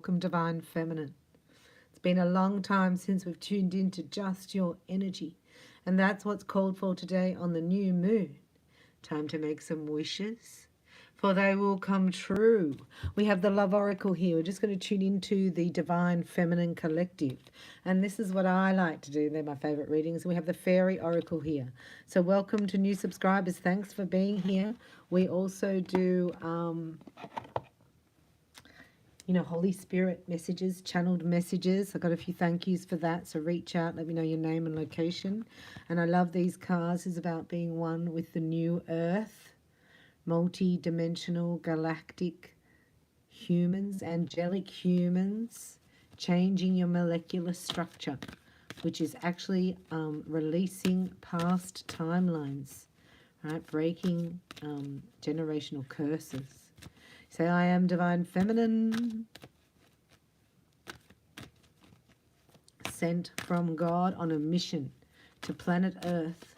Welcome, Divine Feminine. It's been a long time since we've tuned into just your energy, and that's what's called for today on the new moon. Time to make some wishes, for they will come true. We have the Love Oracle here. We're just going to tune into the Divine Feminine Collective, and this is what I like to do. They're my favorite readings. We have the Fairy Oracle here. So welcome to new subscribers. Thanks for being here. We also do Holy Spirit messages, channeled messages. I got a few thank yous for that. So reach out, let me know your name and location. And I love these cards. It's about being one with the new earth, multi-dimensional, galactic humans, angelic humans, changing your molecular structure, which is actually releasing past timelines, right? Breaking generational curses. Say, I am Divine Feminine, sent from God on a mission to planet Earth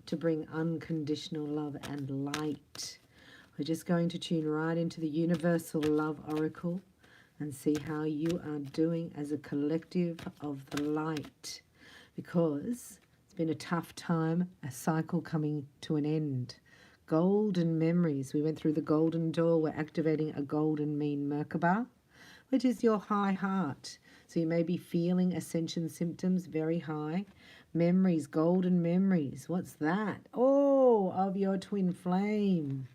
to bring unconditional love and light. We're just going to tune right into the Universal Love Oracle and see how you are doing as a collective of the light, because it's been a tough time, a cycle coming to an end. Golden memories. We went through the golden door. We're activating a golden mean Merkaba, which is your high heart. So you may be feeling ascension symptoms very high. Memories, golden memories. What's that? Oh, of your twin flame.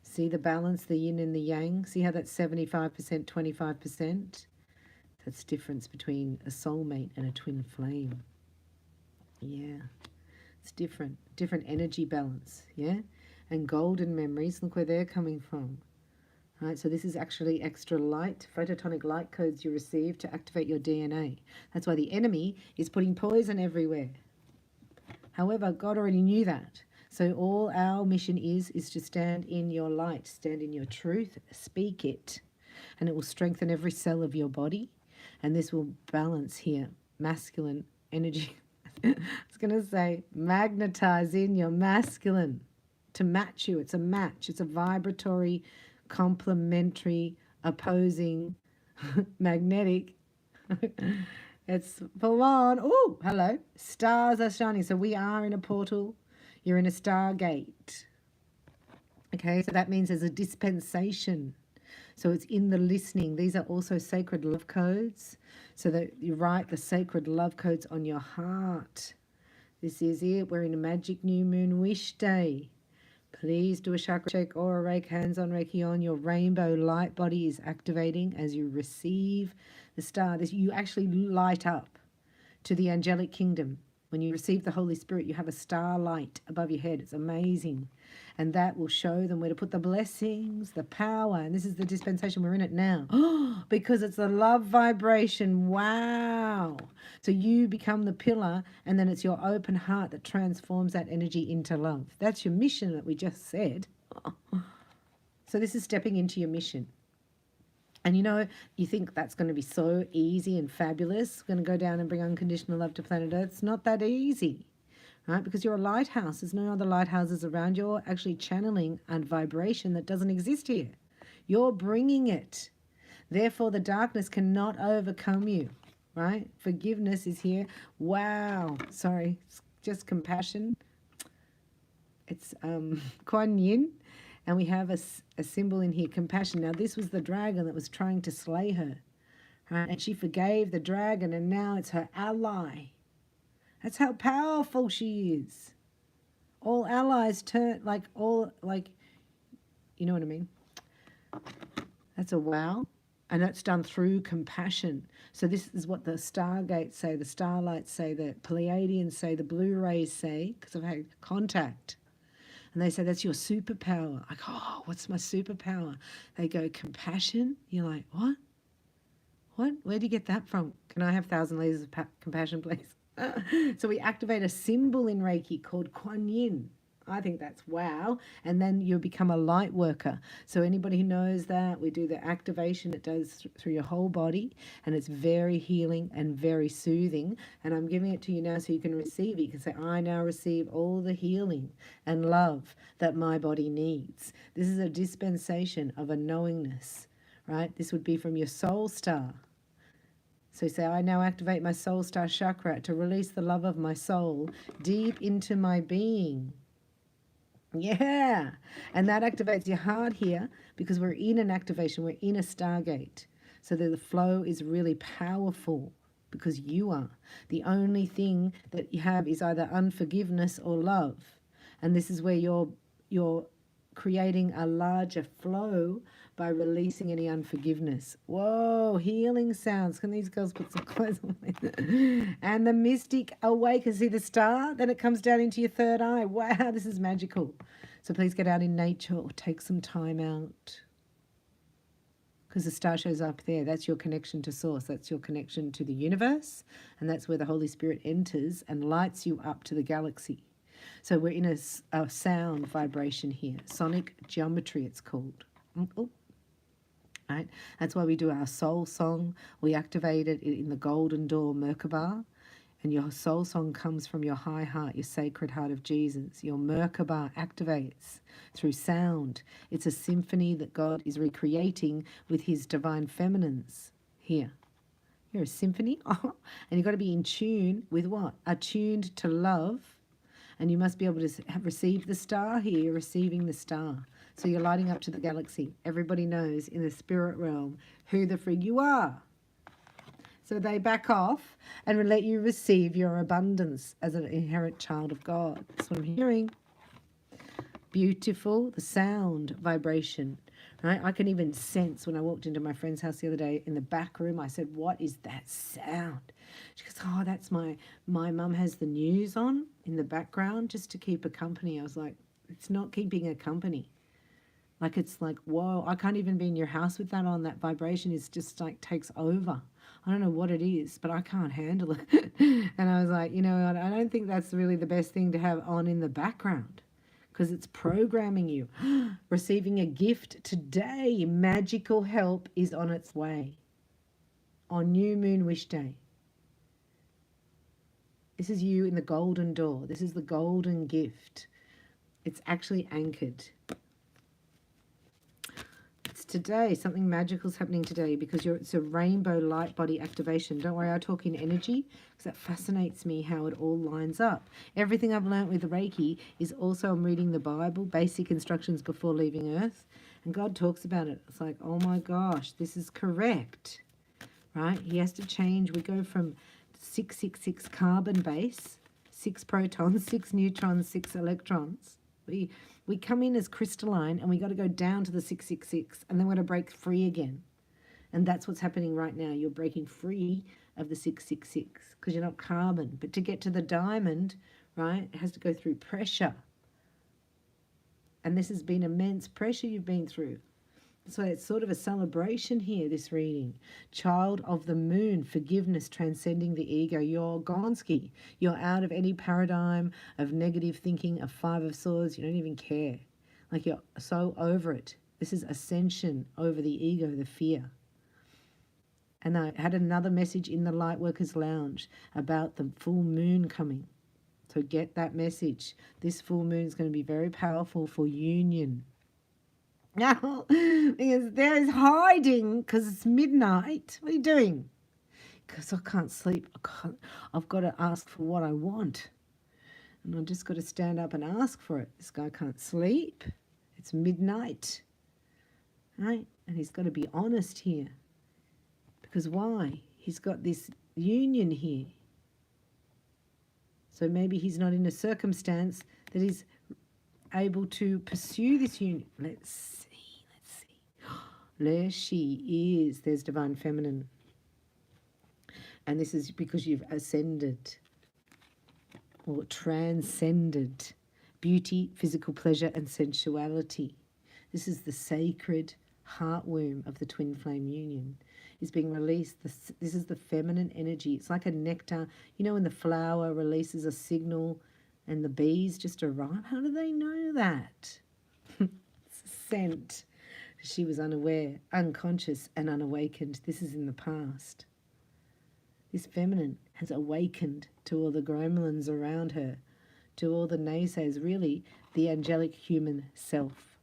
See the balance, the yin and the yang. See how that's 75%, 25%? That's the difference between a soulmate and a twin flame. Yeah, it's different energy balance. Yeah. And golden memories, look where they're coming from. Right, so this is actually extra light, photonic light codes you receive to activate your DNA. That's why the enemy is putting poison everywhere. However, God already knew that. So all our mission is to stand in your light, stand in your truth, speak it, and it will strengthen every cell of your body. And this will balance here, masculine energy. I was going to say, magnetize in your masculine to match you. It's a match. It's a vibratory, complementary, opposing, magnetic. It's full on. Oh, hello. Stars are shining. So we are in a portal. You're in a stargate. Okay, so that means there's a dispensation. So it's in the listening. These are also sacred love codes. So that you write the sacred love codes on your heart. This is it. We're in a magic new moon wish day. Please do a chakra check or a Reiki, hands-on Reiki on. Your rainbow light body is activating as you receive the star. You actually light up to the angelic kingdom. When you receive the Holy Spirit, you have a star light above your head. It's amazing. And that will show them where to put the blessings, the power. And this is the dispensation. We're in it now. Because it's a love vibration. Wow. So you become the pillar, and then it's your open heart that transforms that energy into love. That's your mission that we just said. So this is stepping into your mission. And you think that's going to be so easy and fabulous. We're going to go down and bring unconditional love to planet Earth. It's not that easy, right? Because you're a lighthouse. There's no other lighthouses around. You're actually channeling a vibration that doesn't exist here. You're bringing it. Therefore, the darkness cannot overcome you, right? Forgiveness is here. Wow. Sorry, it's just compassion. It's Kuan Yin. And we have a symbol in here, compassion. Now, this was the dragon that was trying to slay her. Right? And she forgave the dragon, and now it's her ally. That's how powerful she is. All allies turn, you know what I mean? That's a wow. And that's done through compassion. So this is what the Stargates say, the Starlights say, the Pleiadians say, the Blue Rays say, because I've had contact. And they say, that's your superpower. Like, oh, what's my superpower? They go, compassion. You're like, what? What? Where do you get that from? Can I have 1,000 liters of compassion, please? So we activate a symbol in Reiki called Kuan Yin. I think that's wow. And then you become a light worker. So anybody who knows that, we do the activation. It does through your whole body, and it's very healing and very soothing. And I'm giving it to you now so you can receive it. You can say, I now receive all the healing and love that my body needs. This is a dispensation of a knowingness, right? This would be from your soul star. So say, I now activate my soul star chakra to release the love of my soul deep into my being. Yeah. And that activates your heart here because we're in an activation. We're in a stargate. So that the flow is really powerful because you are. The only thing that you have is either unforgiveness or love. And this is where you're creating a larger flow by releasing any unforgiveness. Whoa, healing sounds. Can these girls put some clothes on? And the mystic awakens. See the star? Then it comes down into your third eye. Wow, this is magical. So please get out in nature or take some time out. Because the star shows up there. That's your connection to source. That's your connection to the universe. And that's where the Holy Spirit enters and lights you up to the galaxy. So we're in a sound vibration here. Sonic geometry, it's called. Oh. Right? That's why we do our soul song. We activate it in the Golden Door Merkaba. And your soul song comes from your high heart, your sacred heart of Jesus. Your Merkaba activates through sound. It's a symphony that God is recreating with his divine feminines here. You're a symphony. And you've got to be in tune with what? Attuned to love. And you must be able to have received the star here. You're receiving the star. So you're lighting up to the galaxy. Everybody knows in the spirit realm who the frig you are. So they back off and let you receive your abundance as an inherent child of God. That's what I'm hearing. Beautiful. The sound vibration. Right? I can even sense when I walked into my friend's house the other day in the back room, I said, what is that sound? She goes, oh, that's my mum has the news on in the background just to keep her company. I was like, it's not keeping her company. Like, it's like, whoa, I can't even be in your house with that on. That vibration is just like takes over. I don't know what it is, but I can't handle it. And I was like, you know, I don't think that's really the best thing to have on in the background because it's programming you. Receiving a gift today. Magical help is on its way. On New Moon Wish Day. This is you in the golden door. This is the golden gift. It's actually anchored. It's today. Something magical is happening today because it's a rainbow light body activation. Don't worry, I talk in energy because that fascinates me how it all lines up. Everything I've learned with Reiki is also I'm reading the Bible, basic instructions before leaving Earth, and God talks about it. It's like, oh my gosh, this is correct, right? He has to change. We go from 666 carbon base, 6 protons, 6 neutrons, 6 electrons. We come in as crystalline and we got to go down to the 666 and then we're going to break free again. And that's what's happening right now. You're breaking free of the 666 because you're not carbon. But to get to the diamond, right, it has to go through pressure. And this has been immense pressure you've been through. So it's sort of a celebration here, this reading. Child of the moon, forgiveness, transcending the ego. You're Gonski. You're out of any paradigm of negative thinking, of 5 of swords. You don't even care. Like you're so over it. This is ascension over the ego, the fear. And I had another message in the Lightworkers Lounge about the full moon coming. So get that message. This full moon is going to be very powerful for union. No, because there is hiding because it's midnight. What are you doing? Because I can't sleep. I've got to ask for what I want. And I've just got to stand up and ask for it. This guy can't sleep. It's midnight. Right? And he's got to be honest here. Because why? He's got this union here. So maybe he's not in a circumstance that he's able to pursue this union. Let's see. There she is. There's divine feminine. And this is because you've ascended or transcended beauty, physical pleasure, and sensuality. This is the sacred heart womb of the twin flame union. Is being released. This is the feminine energy. It's like a nectar. You know when the flower releases a signal and the bees just arrive? How do they know that? It's a scent. She was unaware, unconscious, and unawakened. This is in the past. This feminine has awakened to all the gremlins around her, to all the naysayers, really the angelic human self.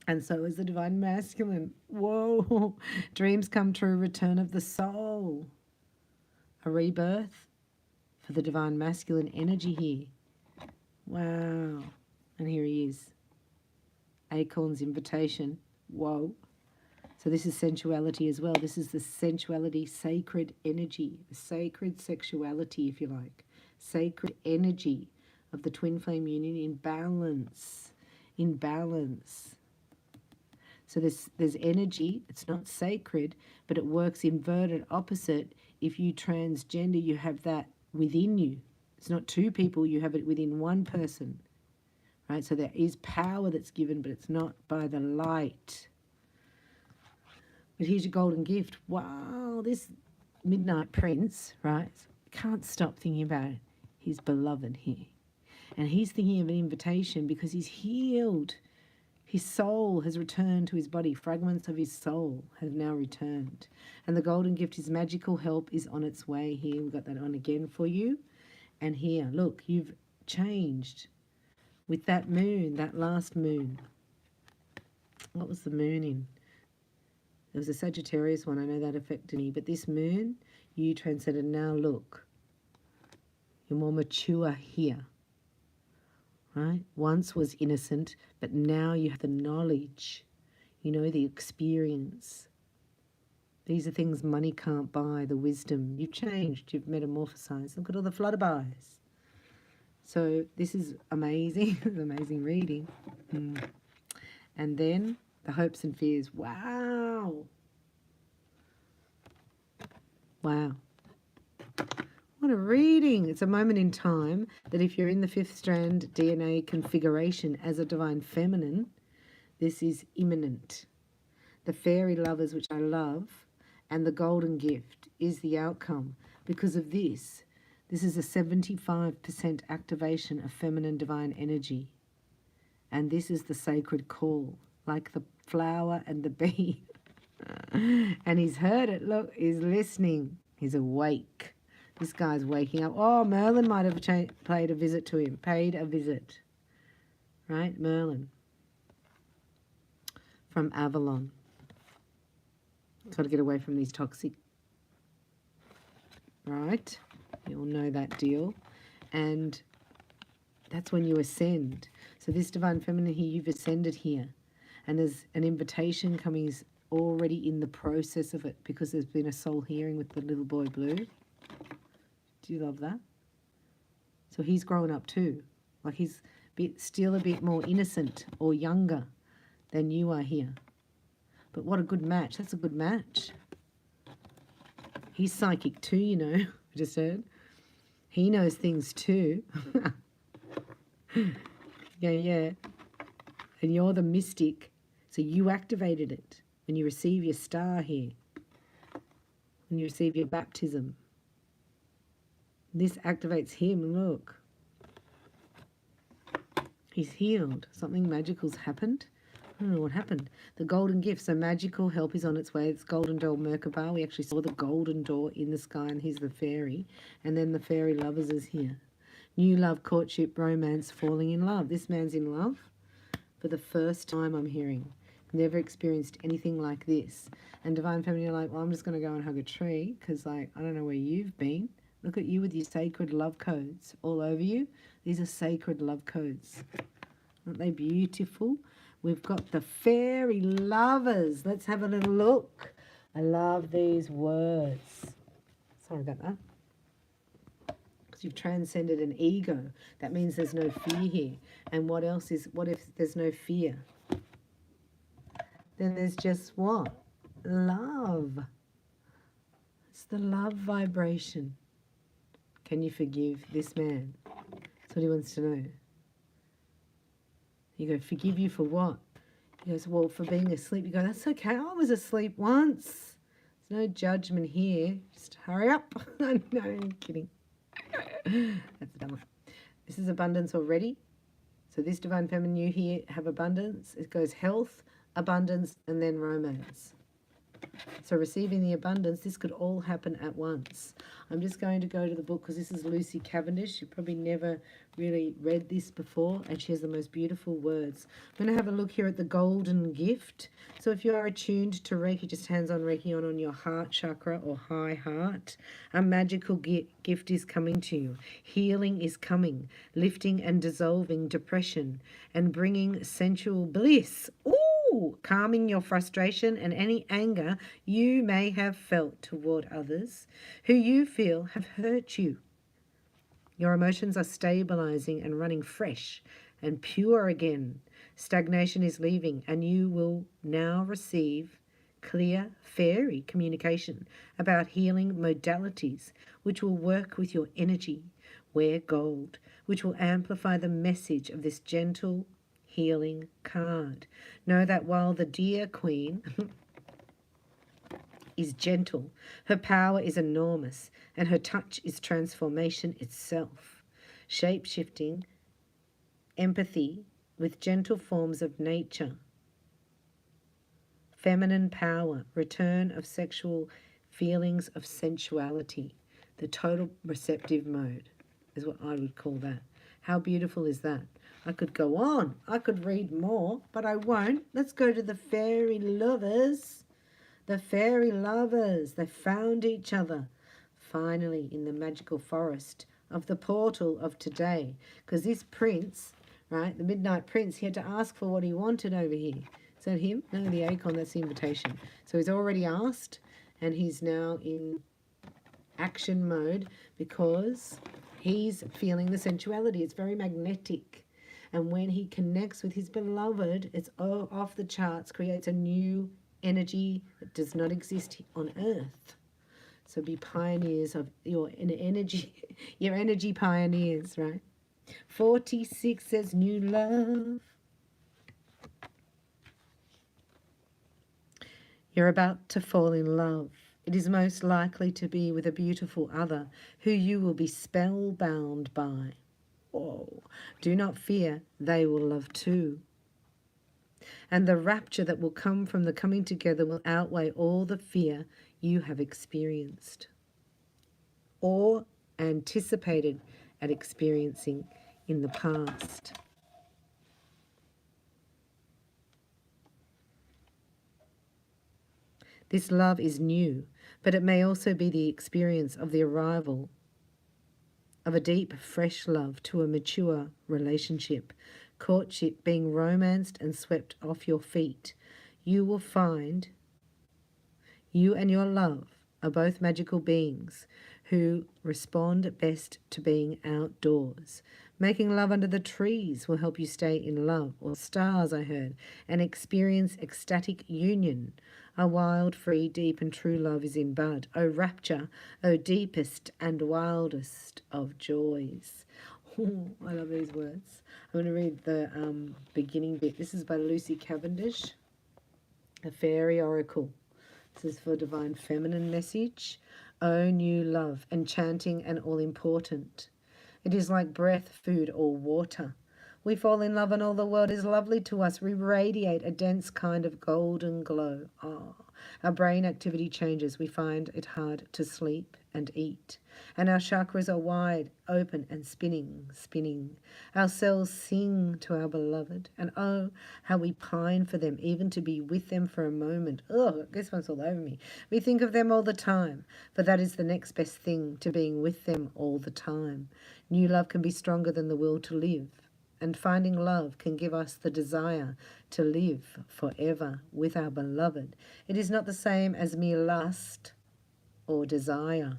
And so is the divine masculine. Whoa. Dreams come true, return of the soul. A rebirth for the divine masculine energy here. Wow. And here he is. Acorn's invitation. Whoa. So this is sensuality as well. This is the sensuality, sacred energy, the sacred sexuality, if you like. Sacred energy of the twin flame union in balance. In balance. So there's energy. It's not sacred, but it works inverted opposite. If you transgender, you have that within you. It's not two people, you have it within one person. Right? So there is power that's given, but it's not by the light. But here's your golden gift. Wow, this Midnight Prince, right? Can't stop thinking about his beloved here. And he's thinking of an invitation because he's healed. His soul has returned to his body. Fragments of his soul have now returned. And the golden gift, his magical help, is on its way here. We've got that on again for you. And here, look, you've changed with that moon, that last moon. What was the moon in? It was a Sagittarius one. I know that affected me. But this moon, you transcended. Now look, you're more mature here. Right? Once was innocent, but now you have the knowledge, you know, the experience. These are things money can't buy, the wisdom. You've changed, you've metamorphosized. Look at all the flutterbys. So this is amazing, it's an amazing reading. And then the hopes and fears. Wow. Wow. What a reading. It's a moment in time that if you're in the fifth strand DNA configuration as a divine feminine, this is imminent. The fairy lovers, which I love, and the golden gift is the outcome. Because of this, this is a 75% activation of feminine divine energy. And this is the sacred call, like the flower and the bee. And he's heard it. Look, he's listening. He's awake. This guy's waking up. Oh, Merlin might have paid a visit to him. Paid a visit. Right? Merlin. From Avalon. Got to get away from these toxic. Right? You all know that deal. And that's when you ascend. So this divine feminine here, you've ascended here. And there's an invitation coming, is already in the process of it, because there's been a soul hearing with the little boy blue. Do you love that? So he's grown up too. Like he's still a bit more innocent or younger than you are here. But what a good match. That's a good match. He's psychic too, you know. I just heard. He knows things too. Yeah. And you're the mystic. So you activated it when you receive your star here. When you receive your baptism. This activates him, look. He's healed. Something magical's happened. I don't know what happened. The golden gift. So magical help is on its way. It's golden door Merkaba. We actually saw the golden door in the sky, and here's the fairy. And then the fairy lovers is here. New love, courtship, romance, falling in love. This man's in love for the first time, I'm hearing. Never experienced anything like this. And divine feminine, you're like, well, I'm just going to go and hug a tree because, like, I don't know where you've been. Look at you with your sacred love codes all over you. These are sacred love codes. Aren't they beautiful? We've got the fairy lovers. Let's have a little look. I love these words. Sorry about that. Because you've transcended an ego. That means there's no fear here. And what else is, what if there's no fear? Then there's just what? Love. It's the love vibration. Can you forgive this man? That's what he wants to know. You go, forgive you for what? He goes, well, for being asleep. You go, that's okay. I was asleep once. There's no judgment here. Just hurry up. No, I'm kidding. That's a dumb one. This is abundance already. So this divine feminine, you here have abundance. It goes health, abundance, and then romance. So receiving the abundance, this could all happen at once. I'm just going to go to the book because this is Lucy Cavendish. You probably never really read this before, and she has the most beautiful words. I'm going to have a look here at the golden gift. So if you are attuned to Reiki, just hands-on Reiki on your heart chakra or high heart. A magical gift is coming to you. Healing is coming, lifting and dissolving depression and bringing sensual bliss. Ooh, calming your frustration and any anger you may have felt toward others who you feel have hurt you. Your emotions are stabilizing and running fresh and pure again. Stagnation is leaving, and you will now receive clear fairy communication about healing modalities which will work with your energy. Wear gold, which will amplify the message of this gentle healing card. Know that while the dear Queen is gentle, her power is enormous, and her touch is transformation itself. Shape-shifting, empathy with gentle forms of nature, feminine power, return of sexual feelings of sensuality. The total receptive mode is what I would call that. How beautiful is that? I could go on. I could read more, but I won't. Let's go to the fairy lovers. The fairy lovers. They found each other finally in the magical forest of the portal of today. Because this prince, right, the Midnight Prince, he had to ask for what he wanted over here. Is that him? No, the acorn, that's the invitation. So he's already asked, and he's now in action mode because he's feeling the sensuality. It's very magnetic. And when he connects with his beloved, it's off the charts, creates a new energy that does not exist on earth. So be pioneers of your energy, your energy pioneers, right? 46 says new love. You're about to fall in love. It is most likely to be with a beautiful other who you will be spellbound by. Oh, do not fear, they will love too. And the rapture that will come from the coming together will outweigh all the fear you have experienced or anticipated at experiencing in the past. This love is new, but it may also be the experience of the arrival of a deep, fresh love to a mature relationship, courtship being romanced and swept off your feet. You will find you and your love are both magical beings who respond best to being outdoors. Making love under the trees will help you stay in love, or stars, I heard, and experience ecstatic union. A wild, free, deep and true love is in bud. O rapture, O deepest and wildest of joys. Oh, I love these words. I'm going to read the beginning bit. This is by Lucy Cavendish, a fairy oracle. This is for divine feminine message. O new love, enchanting and all-important. It is like breath, food, or water. We fall in love and all the world is lovely to us. We radiate a dense kind of golden glow. Oh, our brain activity changes. We find it hard to sleep and eat. And our chakras are wide, open and spinning, spinning. Our cells sing to our beloved. And oh, how we pine for them, even to be with them for a moment. Oh, this one's all over me. We think of them all the time, for that is the next best thing to being with them all the time. New love can be stronger than the will to live. And finding love can give us the desire to live forever with our beloved. It is not the same as mere lust or desire.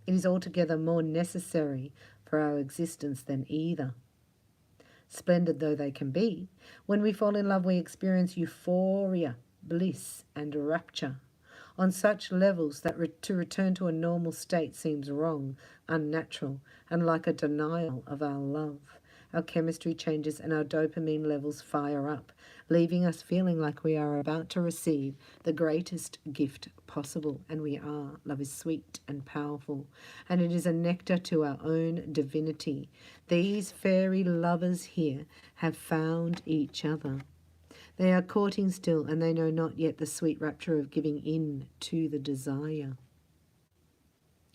It is altogether more necessary for our existence than either. Splendid though they can be, when we fall in love we experience euphoria, bliss and rapture on such levels that to return to a normal state seems wrong, unnatural, and like a denial of our love. Our chemistry changes and our dopamine levels fire up, leaving us feeling like we are about to receive the greatest gift possible. And we are. Love is sweet and powerful, and it is a nectar to our own divinity. These fairy lovers here have found each other. They are courting still, and they know not yet the sweet rapture of giving in to the desire.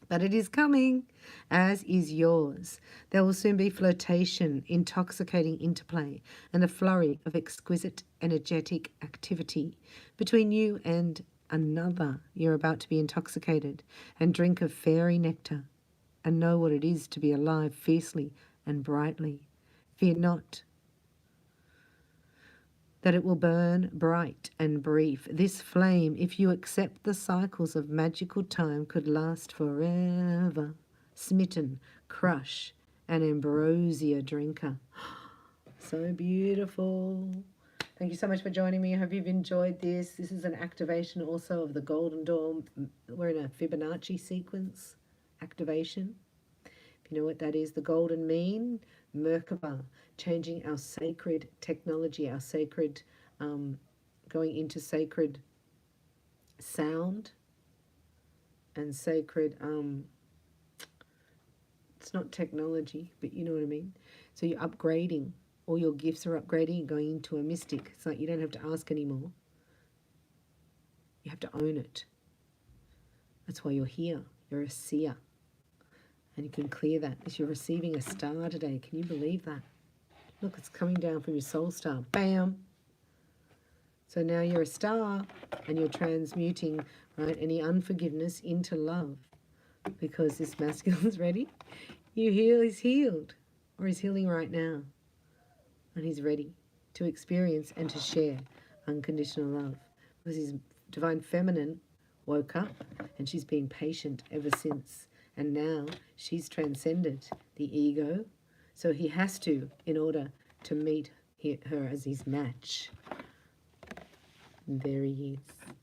But it is coming, as is yours. There will soon be flirtation, intoxicating interplay, and a flurry of exquisite energetic activity between you and another. You're about to be intoxicated and drink of fairy nectar and know what it is to be alive fiercely and brightly. Fear not that it will burn bright and brief. This flame, if you accept the cycles of magical time, could last forever. Smitten, crush, an ambrosia drinker. So beautiful. Thank you so much for joining me. I hope you've enjoyed this. This is an activation also of the Golden Dawn. We're in a Fibonacci sequence activation. If you know what that is, the golden mean, Merkaba, changing our sacred technology, our sacred, going into sacred sound and sacred, it's not technology, but you know what I mean. So you're upgrading, all your gifts are upgrading, you're going into a mystic. It's like you don't have to ask anymore. You have to own it. That's why you're here. You're a seer. And you can clear that as you're receiving a star today. Can you believe that? Look, it's coming down from your soul star. Bam! So now you're a star and you're transmuting, right, any unforgiveness into love. Because this masculine's ready. He's healed. Or he's healing right now. And he's ready to experience and to share unconditional love. Because his divine feminine woke up and she's been patient ever since. And now she's transcended the ego. So he has to, in order to meet her as his match. And there he is.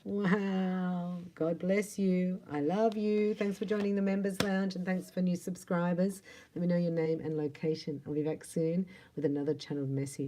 Wow. God bless you. I love you. Thanks for joining the Members Lounge and thanks for new subscribers. Let me know your name and location. I'll be back soon with another channeled message.